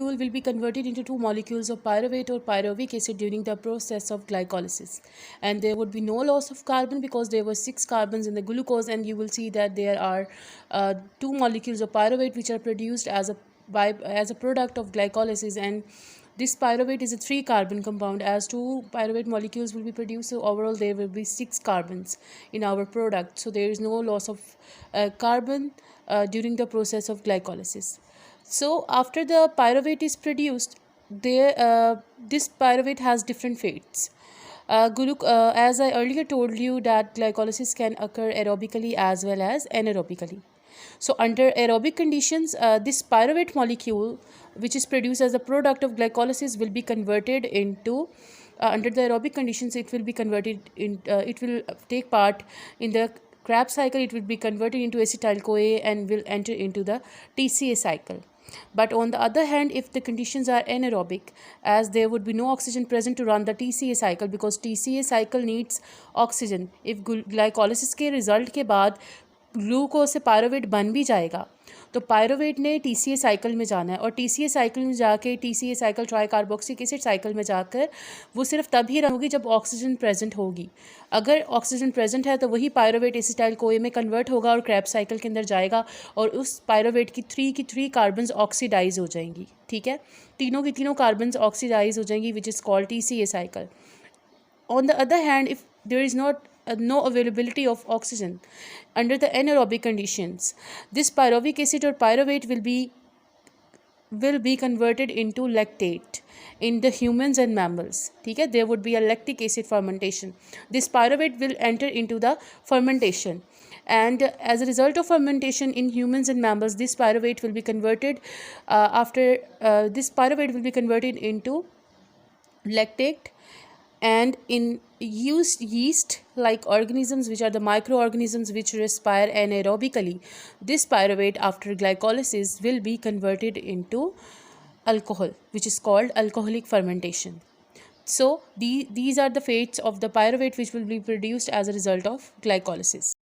Fuel will be converted into two molecules of pyruvate or pyruvic acid during the process of glycolysis, and there would be no loss of carbon because there were 6 carbons in the glucose, and you will see that there are two molecules of pyruvate which are produced as a product of glycolysis, and this pyruvate is a 3 carbon compound. As two pyruvate molecules will be produced, so overall there will be 6 carbons in our product, so there is no loss of carbon during the process of glycolysis. So after the pyruvate is produced, this pyruvate has different fates. As I earlier told you that glycolysis can occur aerobically as well as anaerobically. So under aerobic conditions, this pyruvate molecule, which is produced as a product of glycolysis, will be converted into under the aerobic conditions, it will be converted in it will take part in the Krebs cycle. It will be converted into acetyl CoA and will enter into the TCA cycle. But on the other hand, if the conditions are anaerobic, as there would be no oxygen present to run the TCA cycle, because TCA cycle needs oxygen. If glycolysis के result के बाद glucose से pyruvate बन भी जाएगा, तो pyruvate ने TCA cycle में जाना है, और टीसीए साइकिल में जाके TCA cycle try carboxylic acid cycle में जाकर वो सिर्फ तभी रन होगी जब ऑक्सीजन प्रेजेंट होगी. अगर ऑक्सीजन प्रेजेंट है तो वही पायरुवेट एसिटाइल कोए में कन्वर्ट होगा और क्रेब्स साइकिल के अंदर जाएगा, और उस पायरुवेट की थ्री कार्बन्स ऑक्सीडाइज हो जाएंगी. ठीक है, तीनों की तीनों कार्बन्स ऑक्सीडाइज हो जाएंगी, which is called TCA cycle. On the other hand, if there is no availability of oxygen under the anaerobic conditions, this pyruvic acid or pyruvate will be converted into lactate in the humans and mammals. ठीक है, there would be a lactic acid fermentation. This pyruvate will enter into the fermentation, and as a result of fermentation in humans and mammals, this pyruvate will be converted into lactate. And in yeast like organisms, which are the microorganisms which respire anaerobically, this pyruvate after glycolysis will be converted into alcohol, which is called alcoholic fermentation. So these are the fates of the pyruvate which will be produced as a result of glycolysis.